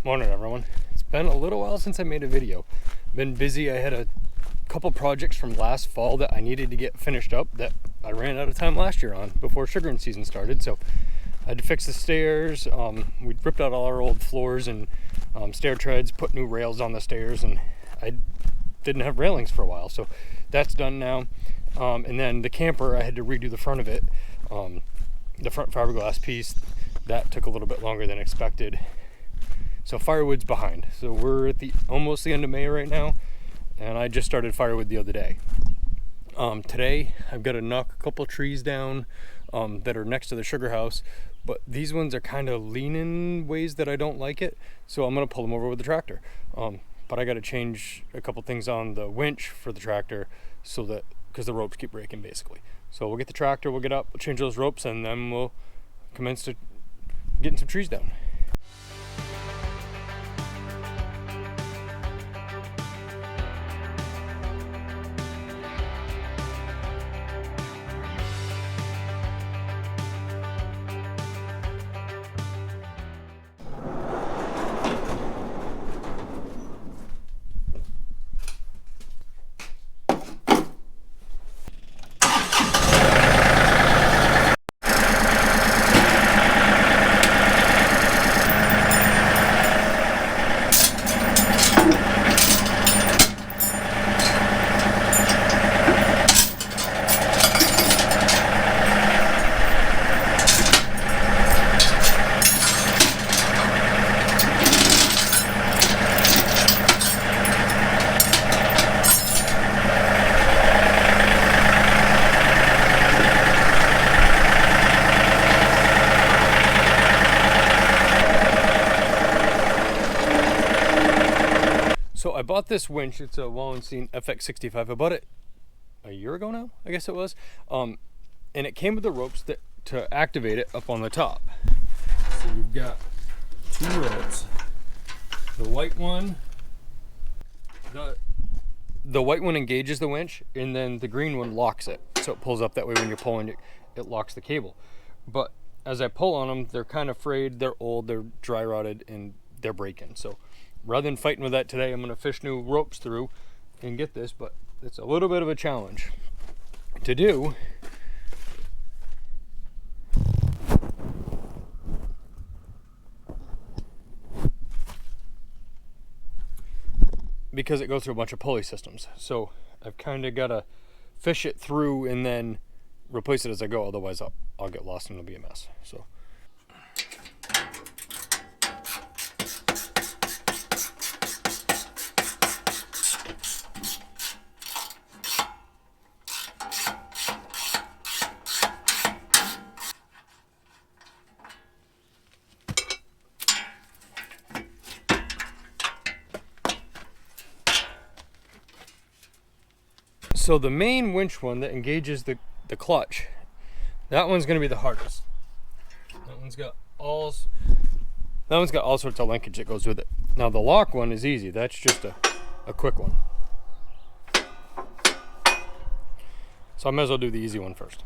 Morning everyone. It's been a little while since I made a video. Been busy. I had a couple projects from last fall that I needed to get finished up that I ran out of time last year on before sugaring season started. So I had to fix the stairs. We ripped out all our old floors and stair treads, put new rails on the stairs, and I didn't have railings for a while. So that's done now. And then the camper, I had to redo the front of it. The front fiberglass piece, that took a little bit longer than expected. So firewood's behind. So we're at almost the end of May right now, and I just started firewood the other day. Today I've got to knock a couple trees down that are next to the sugar house, but these ones are kind of leaning ways that I don't like it, so I'm going to pull them over with the tractor. But I got to change a couple things on the winch for the tractor so that, because the ropes keep breaking basically. So we'll get the tractor, we'll get up, we'll change those ropes, and then we'll commence to getting some trees down. So I bought this winch. It's a Wallenstein FX65. I bought it a year ago now, I guess it was. And it came with the ropes to activate it up on the top. So you've got two ropes. The white one, the white one engages the winch, and then the green one locks it. So it pulls up that way when you're pulling it, it locks the cable. But as I pull on them, they're kind of frayed, they're old, they're dry rotted, and they're breaking. So rather than fighting with that today, I'm going to fish new ropes through and get this, but it's a little bit of a challenge to do. Because it goes through a bunch of pulley systems. So I've kind of got to fish it through and then replace it as I go, otherwise I'll get lost and it'll be a mess. So So the main winch one that engages the clutch, that one's going to be the hardest. That one's got all sorts of linkage that goes with it. Now the lock one is easy. That's just a quick one. So I might as well do the easy one first.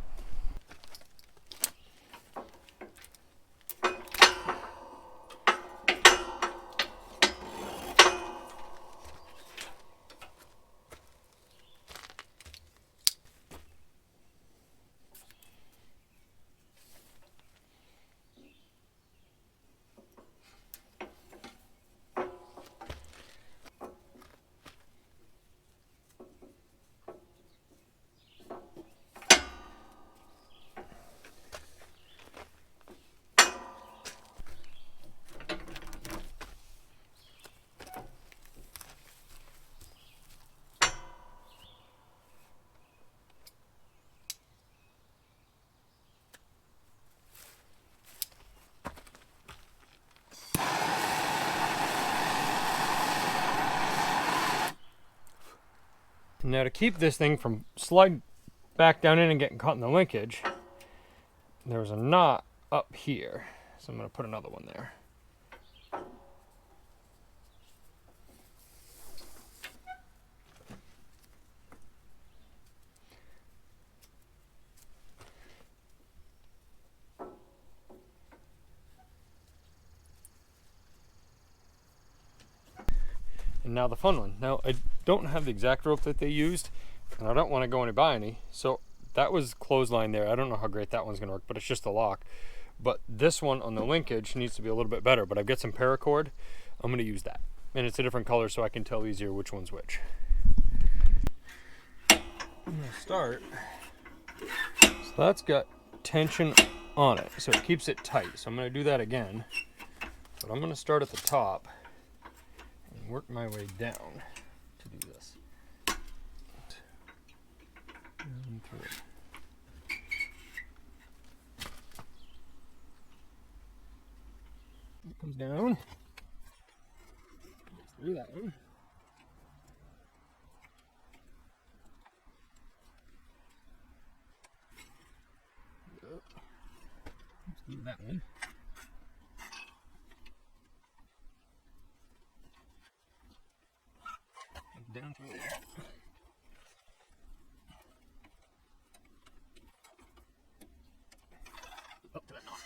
Now to keep this thing from sliding back down in and getting caught in the linkage, there's a knot up here. So I'm going to put another one there. And now the fun one. Now I don't have the exact rope that they used, and I don't want to go and buy any. So that was clothesline there. I don't know how great that one's gonna work, but it's just a lock. But this one on the linkage needs to be a little bit better, but I've got some paracord. I'm gonna use that. And it's a different color so I can tell easier which one's which. I'm gonna start. So that's got tension on it, so it keeps it tight. So I'm gonna do that again. But I'm gonna start at the top and work my way down to do this. Down through it. It comes down through that one. Do that one. Down through there. Up to the knot.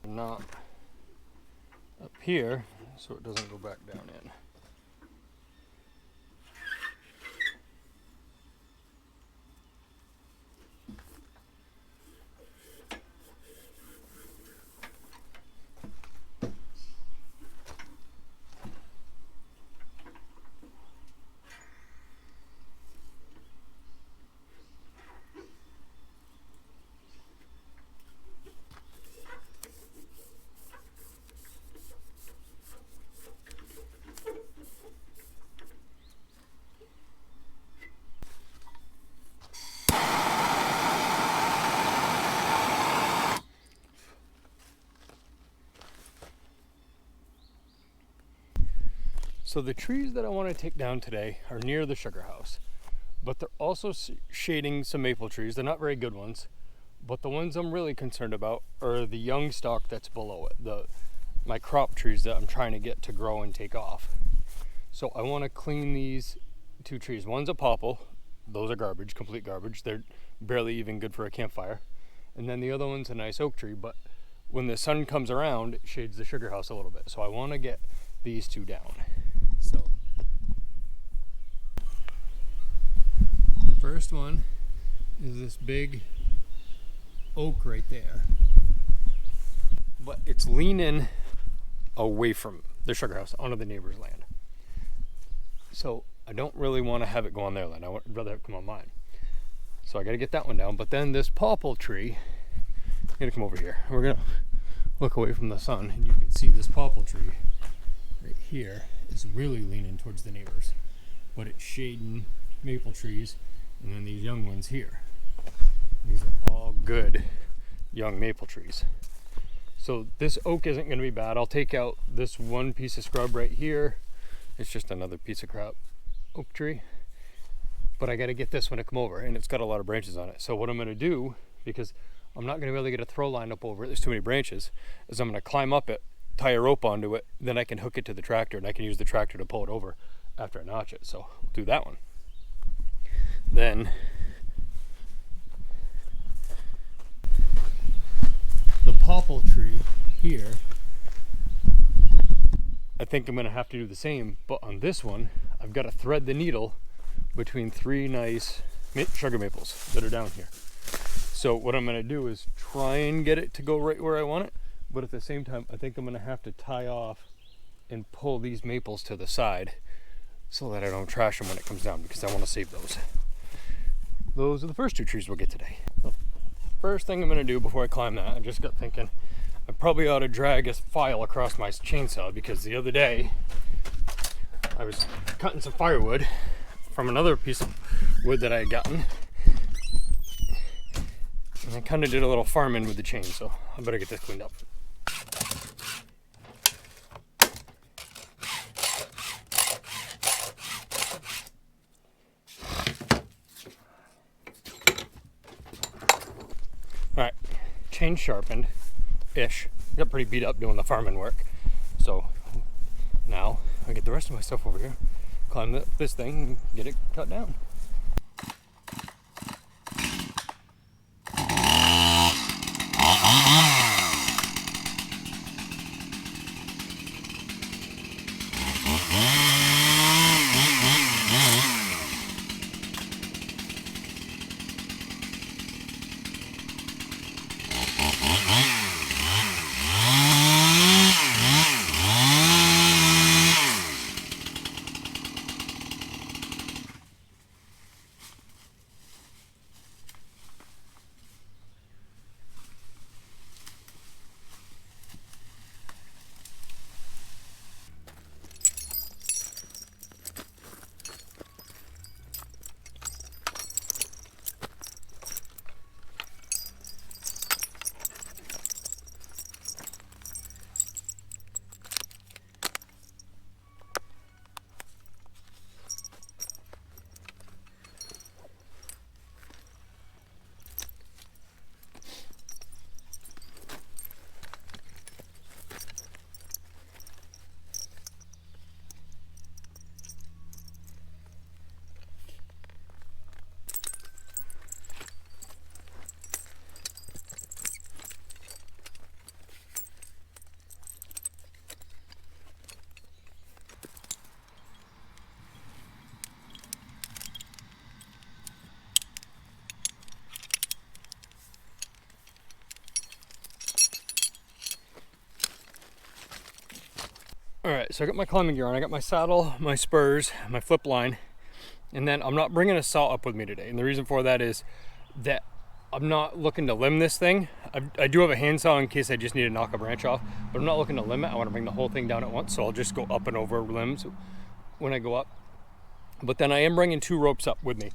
Knot up here so it doesn't go back down in. So the trees that I want to take down today are near the sugar house, but they're also shading some maple trees. They're not very good ones, but the ones I'm really concerned about are the young stalk that's below it, my crop trees that I'm trying to get to grow and take off. So I want to clean these two trees. One's a popple. Those are garbage, complete garbage. They're barely even good for a campfire. And then the other one's a nice oak tree, but when the sun comes around, it shades the sugar house a little bit. So I want to get these two down. So the first one is this big oak right there, but it's leaning away from the sugar house onto the neighbor's land. So I don't really want to have it go on their land. I would rather have it come on mine. So I got to get that one down. But then this popple tree, I'm gonna come over here. We're gonna look away from the sun, and you can see this popple tree right here is really leaning towards the neighbors, but it's shading maple trees, and then these young ones here. These are all good young maple trees. So this oak isn't going to be bad. I'll take out this one piece of scrub right here. It's just another piece of crap oak tree, but I got to get this one to come over, and it's got a lot of branches on it. So what I'm going to do, because I'm not going to be able to get a throw line up over it, there's too many branches, is I'm going to climb up it, tie a rope onto it, then I can hook it to the tractor, and I can use the tractor to pull it over after I notch it. So we'll do that one. Then the popple tree here, I think I'm going to have to do the same, but on this one I've got to thread the needle between three nice sugar maples that are down here. So what I'm going to do is try and get it to go right where I want it, but at the same time I think I'm going to have to tie off and pull these maples to the side so that I don't trash them when it comes down, because I want to save those. Those are the first two trees we'll get today. So first thing I'm going to do before I climb that, I just got thinking I probably ought to drag a file across my chainsaw, because the other day I was cutting some firewood from another piece of wood that I had gotten, and I kind of did a little farming with the chain, so I better get this cleaned up. Alright, chain sharpened-ish. Got pretty beat up doing the farming work. So now I get the rest of my stuff over here, climb this thing, and get it cut down. so I got my climbing gear on. I got my saddle, my spurs, my flip line, and then I'm not bringing a saw up with me today. And the reason for that is that I'm not looking to limb this thing. I do have a handsaw in case I just need to knock a branch off, but I'm not looking to limb it. I want to bring the whole thing down at once, so I'll just go up and over limbs when I go up. But then I am bringing 2 ropes up with me.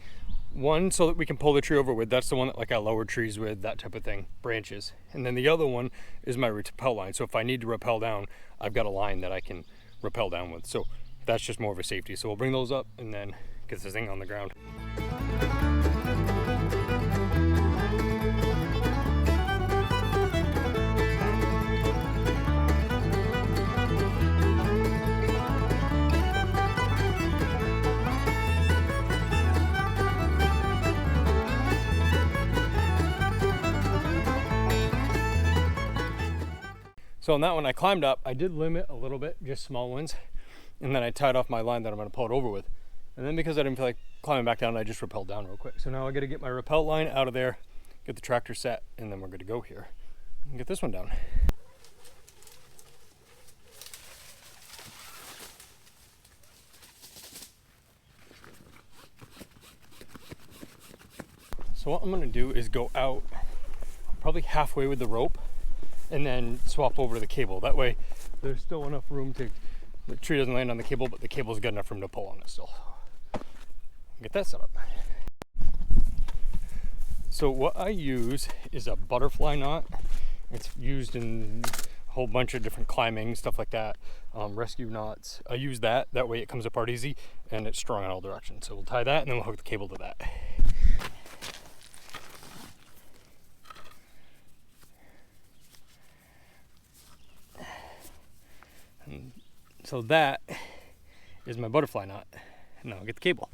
One so that we can pull the tree over with. That's the one that like I lower trees with, that type of thing, branches. And then the other one is my rappel line. So if I need to rappel down, I've got a line that I can rappel down with. So that's just more of a safety. So we'll bring those up and then get this thing on the ground. So on that one, I climbed up. I did limit a little bit, just small ones. And then I tied off my line that I'm gonna pull it over with. And then because I didn't feel like climbing back down, I just rappelled down real quick. So now I gotta get my rappel line out of there, get the tractor set, and then we're good to go here. And get this one down. So what I'm gonna do is go out probably halfway with the rope and then swap over to the cable. That way there's still enough room to, the tree doesn't land on the cable, but the cable's got enough room to pull on it still. Get that set up. So what I use is a butterfly knot. It's used in a whole bunch of different climbing, stuff like that. Rescue knots. I use that way it comes apart easy and it's strong in all directions. So we'll tie that and then we'll hook the cable to that. And so that is my butterfly knot. And now I'll get the cable.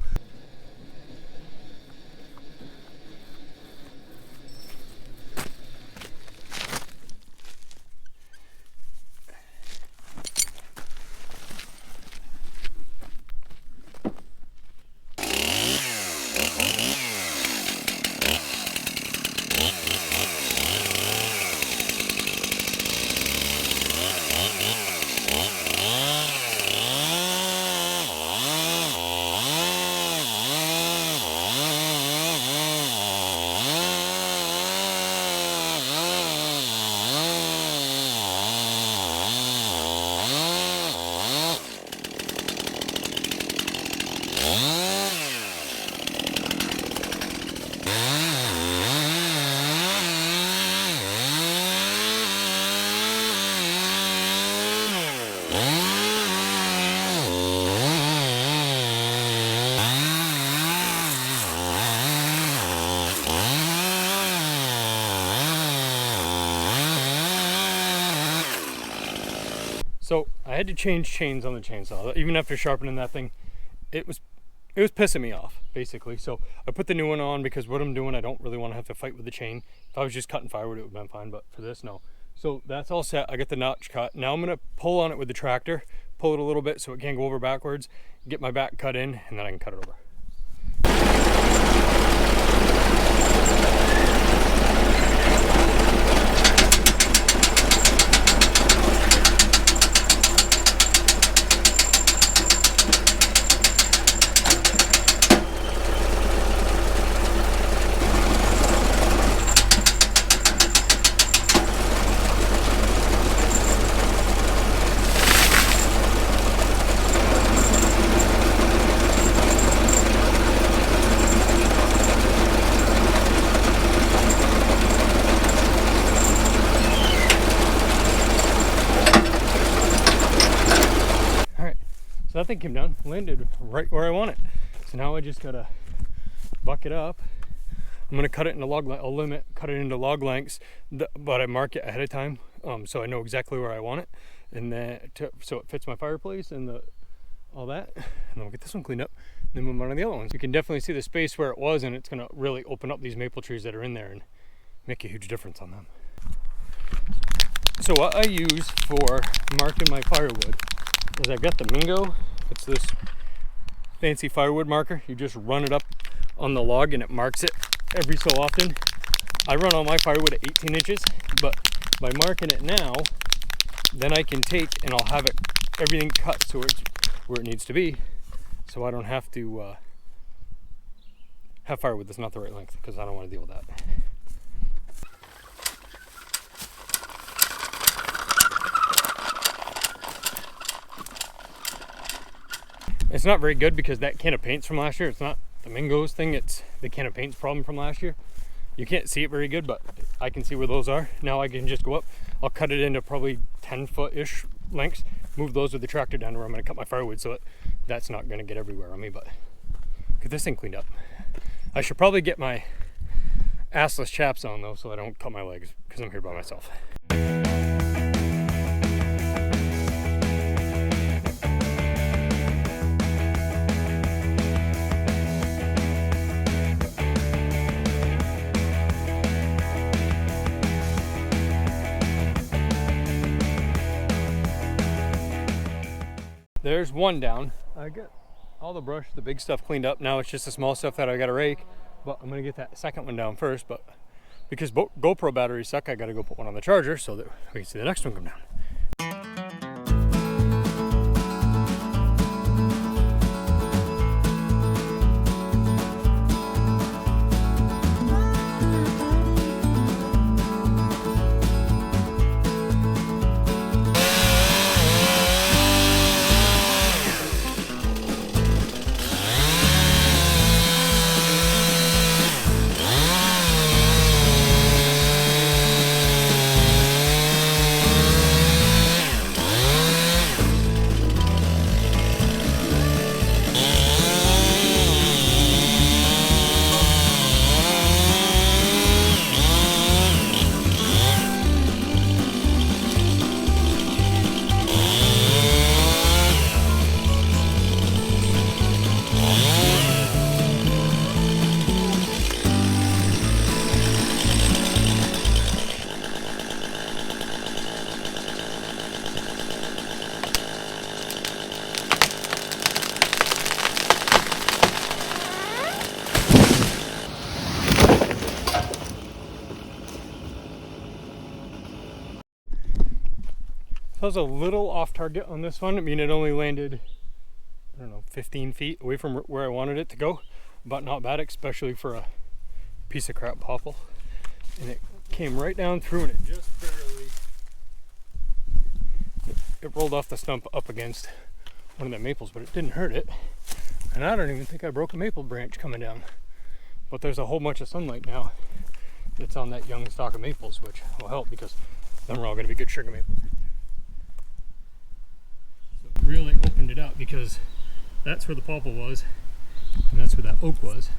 So I had to change chains on the chainsaw. Even after sharpening that thing, it was pissing me off, basically. So I put the new one on because what I'm doing, I don't really want to have to fight with the chain. If I was just cutting firewood, it would have been fine, but for this, no. So that's all set. I got the notch cut. Now I'm gonna pull on it with the tractor, pull it a little bit so it can't go over backwards, get my back cut in, and then I can cut it over. So that thing came down, landed right where I want it. So now I just gotta buck it up. I'm gonna cut it into cut it into log lengths, but I mark it ahead of time, so I know exactly where I want it, and then so it fits my fireplace and all that. And then we'll get this one cleaned up, and then move on to the other ones. You can definitely see the space where it was, and it's gonna really open up these maple trees that are in there and make a huge difference on them. So what I use for marking my firewood is I've got the Mingo. It's this fancy firewood marker. You just run it up on the log and it marks it every so often. I run all my firewood at 18 inches, but by marking it now, then I can take and I'll have it everything cut so it's where it needs to be, so I don't have to have firewood that's not the right length, because I don't want to deal with that. It's not very good because that can of paint's from last year. It's not the Mingo's thing, it's the can of paint's problem from last year. You can't see it very good, but I can see where those are. Now I can just go up, I'll cut it into probably 10-foot-ish lengths, move those with the tractor down to where I'm going to cut my firewood, so that's not going to get everywhere on me. But get this thing cleaned up. I should probably get my assless chaps on though, so I don't cut my legs, because I'm here by myself. There's one down. I got all the brush, the big stuff cleaned up. Now it's just the small stuff that I got to rake. But I'm gonna get that second one down first. But because GoPro batteries suck, I got to go put one on the charger so that we can see the next one come down. So I was a little off target on this one. I mean, it only landed, I don't know, 15 feet away from where I wanted it to go, but not bad, especially for a piece of crap popple. And it came right down through, and it just barely, it rolled off the stump up against one of the maples, but it didn't hurt it. And I don't even think I broke a maple branch coming down. But there's a whole bunch of sunlight now that's on that young stalk of maples, which will help, because then we're all going to be good sugar maples. Really opened it up, because that's where the popple was and that's where that oak was.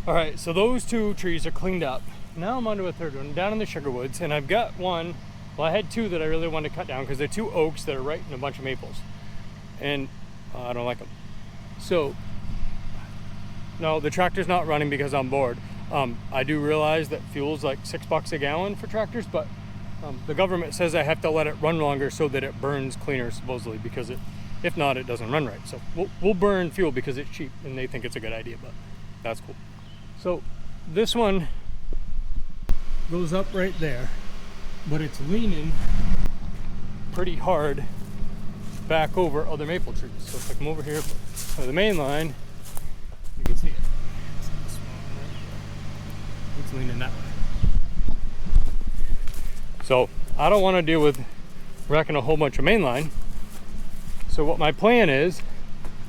All right, so those two trees are cleaned up. Now I'm onto a third one down in the sugar woods, and I've got one, well, I had two that I really wanted to cut down because they're two oaks that are right in a bunch of maples, and I don't like them. So no, the tractor's not running because I'm bored. I do realize that fuel's like $6 a gallon for tractors, but the government says I have to let it run longer so that it burns cleaner, supposedly, because If not, it doesn't run right. So we'll burn fuel because it's cheap and they think it's a good idea, but that's cool. So this one goes up right there, but it's leaning pretty hard back over other maple trees. So if I come over here by the main line, you can see it. It's leaning that way. So I don't want to deal with wrecking a whole bunch of main line. So what my plan is,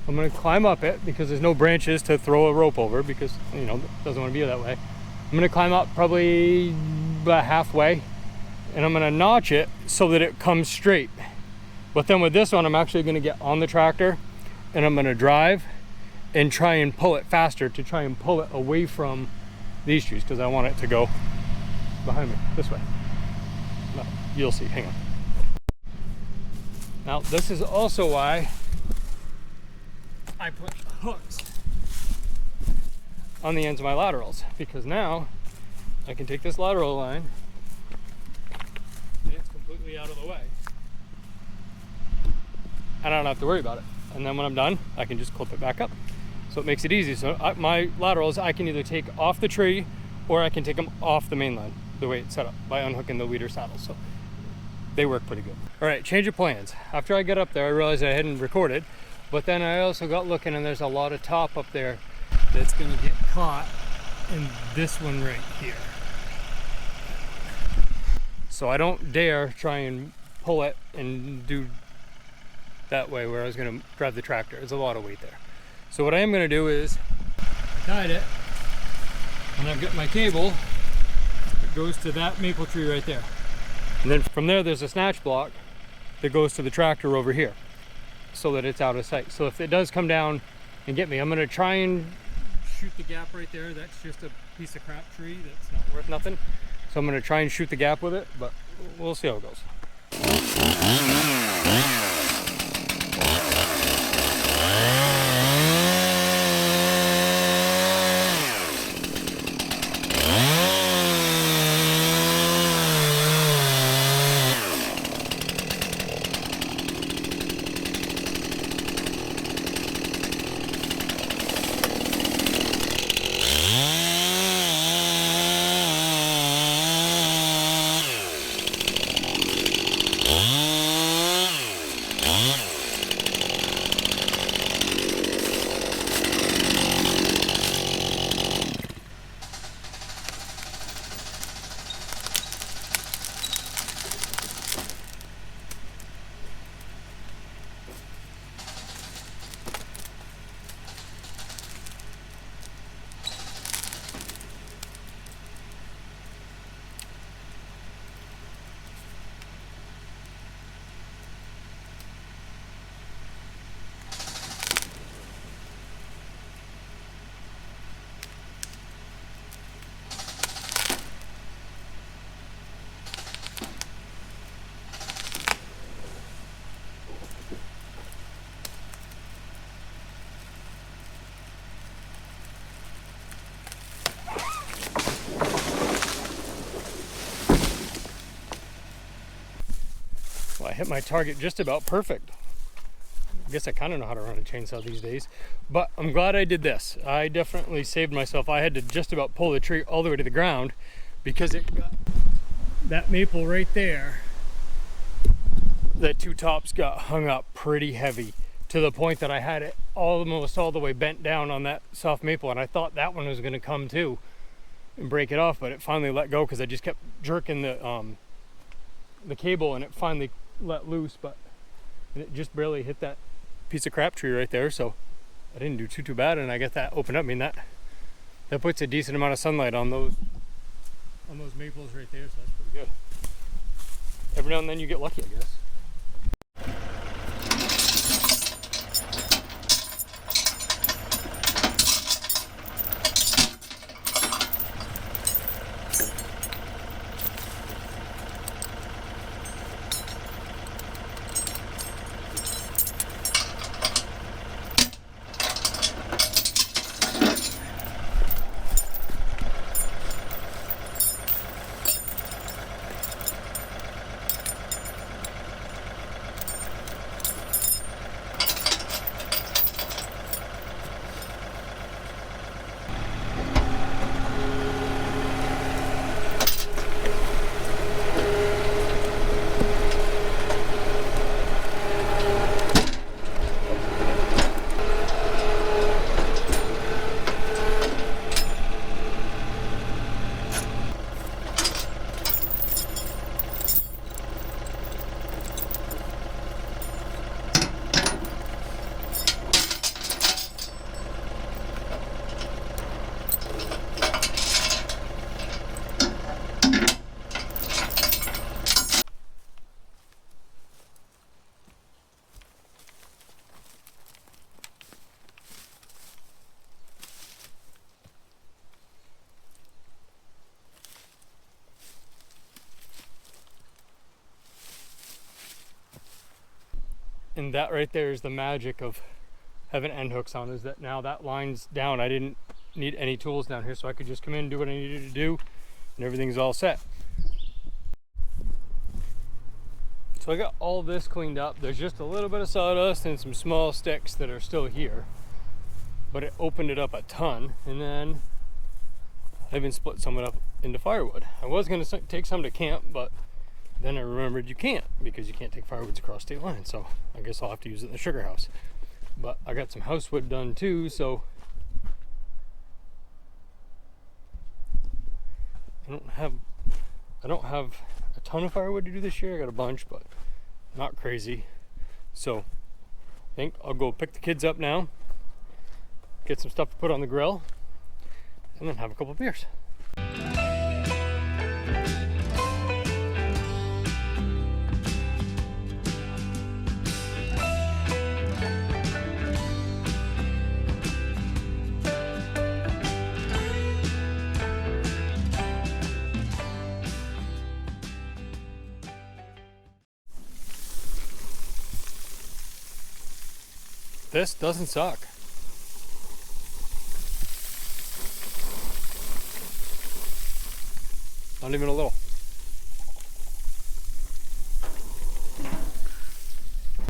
I'm going to climb up it because there's no branches to throw a rope over because, you know, it doesn't want to be that way. I'm going to climb up probably about halfway and I'm going to notch it so that it comes straight. But then with this one, I'm actually going to get on the tractor and I'm going to drive and try and pull it faster to try and pull it away from these trees because I want it to go behind me this way. No, you'll see, hang on. Now this is also why I put hooks on the ends of my laterals, because now I can take this lateral line and it's completely out of the way. I don't have to worry about it. And then when I'm done, I can just clip it back up. So it makes it easy. So my laterals, I can either take off the tree or I can take them off the main line, the way it's set up, by unhooking the leader saddles. So they work pretty good. All right, change of plans. After I got up there, I realized I hadn't recorded, but then I also got looking and there's a lot of top up there that's gonna get caught in this one right here. So I don't dare try and pull it and do that way where I was gonna drive the tractor. There's a lot of weight there. So what I am gonna do is I tied it and I've got my cable that goes to that maple tree right there. And then from there, there's a snatch block that goes to the tractor over here so that it's out of sight. So if it does come down and get me, I'm gonna try and shoot the gap right there. That's just a piece of crap tree that's not worth nothing. So I'm gonna try and shoot the gap with it, but we'll see how it goes. Well, I hit my target just about perfect. I guess I kind of know how to run a chainsaw these days, but I'm glad I did this. I definitely saved myself. I had to just about pull the tree all the way to the ground because it got that maple right there. The two tops got hung up pretty heavy to the point that I had it almost all the way bent down on that soft maple, and I thought that one was going to come too and break it off, but it finally let go because I just kept jerking the cable and it finally let loose, but it just barely hit that piece of crap tree right there, so I didn't do too bad, and I got that opened up. I mean, that puts a decent amount of sunlight on those maples right there, so that's pretty good. Every now and then you get lucky, I guess. And that right there is the magic of having end hooks on, is that now that line's down. I didn't need any tools down here, so I could just come in and do what I needed to do, and everything's all set. So I got all this cleaned up. There's just a little bit of sawdust and some small sticks that are still here, but it opened it up a ton. And then I even split some of it up into firewood. I was going to take some to camp, but then I remembered you can't, because you can't take firewoods across state lines. So I guess I'll have to use it in the sugar house. But I got some housewood done too, so I don't have a ton of firewood to do this year. I got a bunch, but not crazy. So I think I'll go pick the kids up now, get some stuff to put on the grill, and then have a couple beers. This doesn't suck. Not even a little.